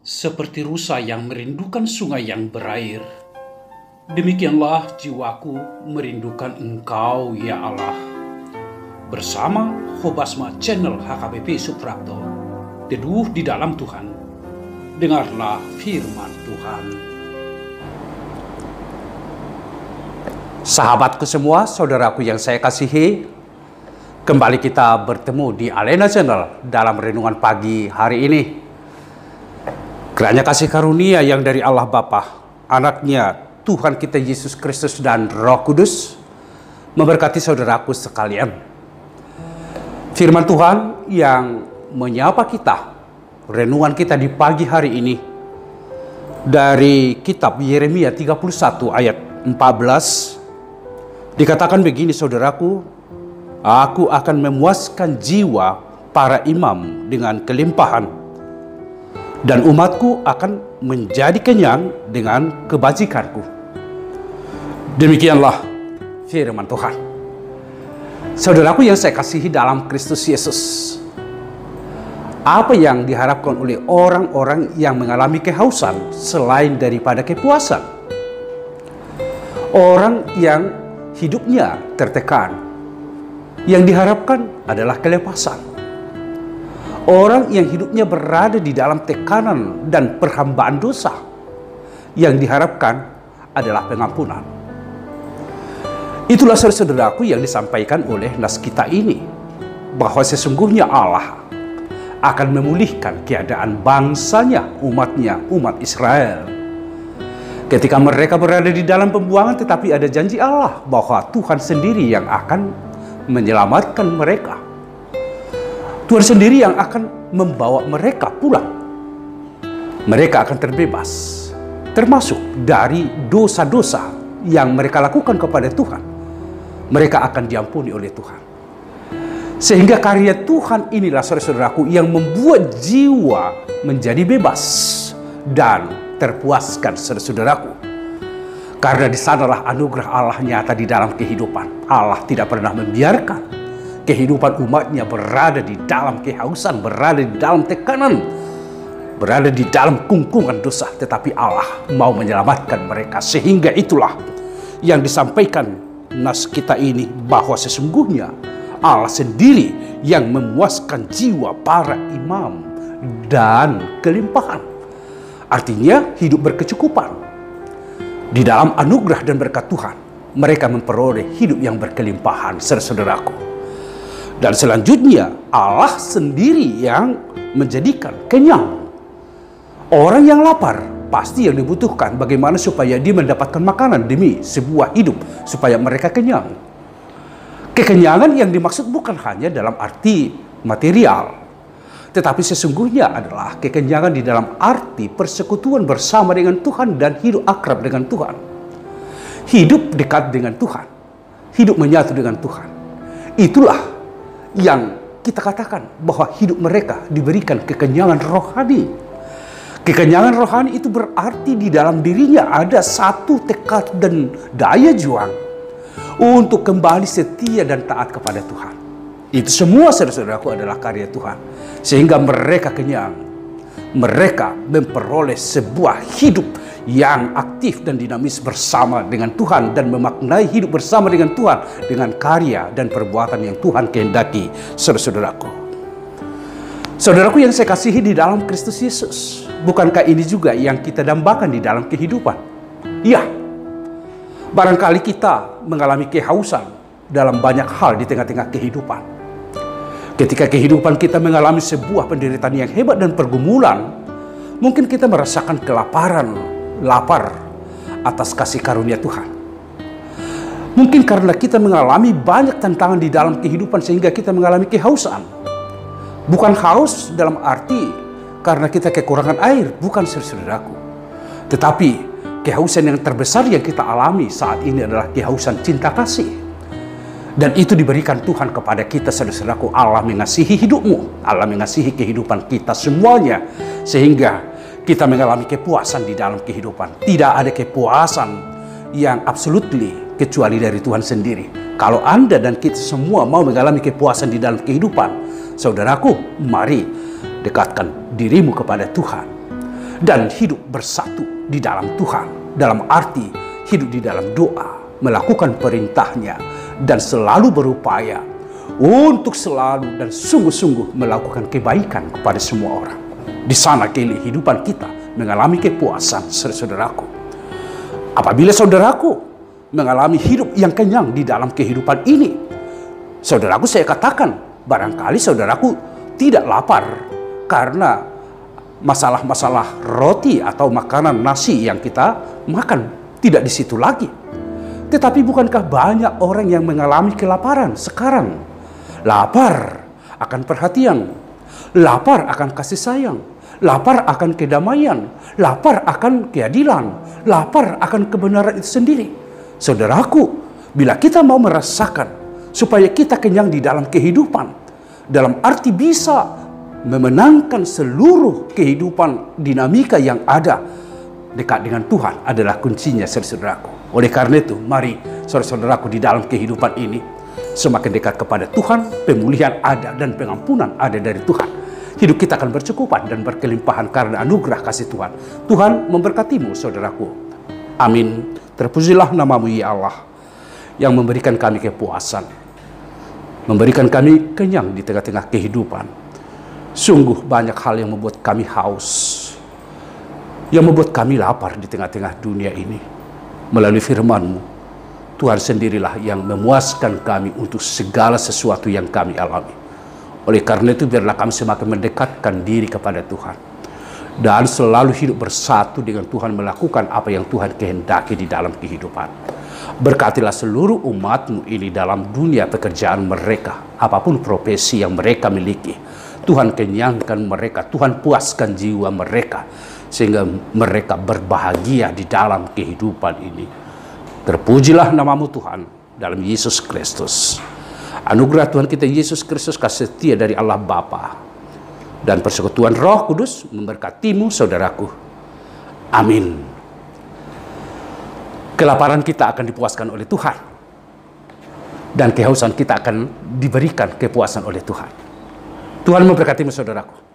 Seperti rusa yang merindukan sungai yang berair, demikianlah jiwaku merindukan Engkau, ya Allah. Bersama Hobasma Channel HKBP Suprapto, teduh di dalam Tuhan. Dengarlah firman Tuhan. Sahabatku semua, saudaraku yang saya kasihi, kembali kita bertemu di Alena Channel dalam renungan pagi hari ini. Kiranya kasih karunia yang dari Allah Bapa, Anaknya, Tuhan kita Yesus Kristus dan Roh Kudus memberkati saudaraku sekalian. Firman Tuhan yang menyapa kita, renungan kita di pagi hari ini dari kitab Yeremia 31 ayat 14 dikatakan begini, saudaraku, aku akan memuaskan jiwa para imam dengan kelimpahan, dan umatku akan menjadi kenyang dengan kebajikanku. Demikianlah firman Tuhan. Saudaraku yang saya kasihi dalam Kristus Yesus, apa yang diharapkan oleh orang-orang yang mengalami kehausan selain daripada kepuasan? Orang yang hidupnya tertekan, yang diharapkan adalah kelepasan. Orang yang hidupnya berada di dalam tekanan dan perhambaan dosa, yang diharapkan adalah pengampunan. Itulah saudaraku yang disampaikan oleh nas kita ini, bahwa sesungguhnya Allah akan memulihkan keadaan bangsanya, umatnya, umat Israel. Ketika mereka berada di dalam pembuangan, tetapi ada janji Allah bahwa Tuhan sendiri yang akan menyelamatkan mereka. Tuhan sendiri yang akan membawa mereka pulang. Mereka akan terbebas, termasuk dari dosa-dosa yang mereka lakukan kepada Tuhan. Mereka akan diampuni oleh Tuhan. Sehingga karya Tuhan inilah, saudaraku, yang membuat jiwa menjadi bebas dan terpuaskan, saudaraku. Karena di sanalah anugerah Allah nyata di dalam kehidupan. Allah tidak pernah membiarkan kehidupan umatnya berada di dalam kehausan, berada di dalam tekanan, berada di dalam kungkungan dosa. Tetapi Allah mau menyelamatkan mereka. Sehingga itulah yang disampaikan nas kita ini, bahwa sesungguhnya Allah sendiri yang memuaskan jiwa para imam dan kelimpahan. Artinya hidup berkecukupan. Di dalam anugerah dan berkat Tuhan, mereka memperoleh hidup yang berkelimpahan, saudaraku. Dan selanjutnya Allah sendiri yang menjadikan kenyang. Orang yang lapar pasti yang dibutuhkan bagaimana supaya dia mendapatkan makanan demi sebuah hidup, supaya mereka kenyang. Kekenyangan yang dimaksud bukan hanya dalam arti material, tetapi sesungguhnya adalah kekenyangan di dalam arti persekutuan bersama dengan Tuhan dan hidup akrab dengan Tuhan. Hidup dekat dengan Tuhan, hidup menyatu dengan Tuhan. Itulah yang kita katakan bahwa hidup mereka diberikan kekenyangan rohani. Kekenyangan rohani itu berarti di dalam dirinya ada satu tekad dan daya juang untuk kembali setia dan taat kepada Tuhan. Itu semua, saudaraku, adalah karya Tuhan. Sehingga mereka kenyang. Mereka memperoleh sebuah hidup yang aktif dan dinamis bersama dengan Tuhan, dan memaknai hidup bersama dengan Tuhan dengan karya dan perbuatan yang Tuhan kehendaki, saudaraku. Saudaraku yang saya kasihi di dalam Kristus Yesus, bukankah ini juga yang kita dambakan di dalam kehidupan? Ya, barangkali kita mengalami kehausan dalam banyak hal di tengah-tengah kehidupan. Ketika kehidupan kita mengalami sebuah penderitaan yang hebat dan pergumulan, mungkin kita merasakan kelaparan, lapar atas kasih karunia Tuhan. Mungkin karena kita mengalami banyak tantangan di dalam kehidupan sehingga kita mengalami kehausan. Bukan haus dalam arti karena kita kekurangan air, bukan, saudaraku. Tetapi kehausan yang terbesar yang kita alami saat ini adalah kehausan cinta kasih. Dan itu diberikan Tuhan kepada kita, saudaraku. Allah mengasihi hidupmu, Allah mengasihi kehidupan kita semuanya, sehingga kita mengalami kepuasan di dalam kehidupan. Tidak ada kepuasan yang absolutely kecuali dari Tuhan sendiri. Kalau Anda dan kita semua mau mengalami kepuasan di dalam kehidupan, saudaraku, mari dekatkan dirimu kepada Tuhan. dan hidup bersatu di dalam Tuhan, dalam arti hidup di dalam doa, melakukan perintahnya, dan selalu berupaya untuk selalu dan sungguh-sungguh melakukan kebaikan kepada semua orang. Di sana kehidupan kita mengalami kepuasan, saudaraku. Apabila saudaraku mengalami hidup yang kenyang di dalam kehidupan ini, saudaraku, saya katakan, barangkali saudaraku tidak lapar karena masalah-masalah roti atau makanan nasi yang kita makan tidak di situ lagi. Tetapi bukankah banyak orang yang mengalami kelaparan sekarang? Lapar akan perhatian, lapar akan kasih sayang, lapar akan kedamaian, lapar akan keadilan, lapar akan kebenaran itu sendiri. Saudaraku, bila kita mau merasakan supaya kita kenyang di dalam kehidupan, dalam arti bisa memenangkan seluruh kehidupan dinamika yang ada, dekat dengan Tuhan adalah kuncinya, saudaraku. Oleh karena itu, mari saudaraku di dalam kehidupan ini semakin dekat kepada Tuhan, pemulihan ada dan pengampunan ada dari Tuhan. Hidup kita akan bercukupan dan berkelimpahan karena anugerah kasih Tuhan. Tuhan memberkatimu, saudaraku. Amin. Terpujilah namamu ya Allah, yang memberikan kami kepuasan, memberikan kami kenyang di tengah-tengah kehidupan. Sungguh banyak hal yang membuat kami haus, yang membuat kami lapar di tengah-tengah dunia ini. Melalui firman-Mu, Tuhan sendirilah yang memuaskan kami untuk segala sesuatu yang kami alami. Oleh karena itu, biarlah kami semakin mendekatkan diri kepada Tuhan dan selalu hidup bersatu dengan Tuhan, melakukan apa yang Tuhan kehendaki di dalam kehidupan. Berkatilah seluruh umat-Mu ini dalam dunia pekerjaan mereka, apapun profesi yang mereka miliki. Tuhan kenyangkan mereka, Tuhan puaskan jiwa mereka, sehingga mereka berbahagia di dalam kehidupan ini. Terpujilah namamu Tuhan, dalam Yesus Kristus. Anugerah Tuhan kita Yesus Kristus, kasih setia dari Allah Bapa, dan persekutuan Roh Kudus memberkatimu, saudaraku. Amin. Kelaparan kita akan dipuaskan oleh Tuhan, dan kehausan kita akan diberikan kepuasan oleh Tuhan. Tuhan memberkatimu, saudaraku.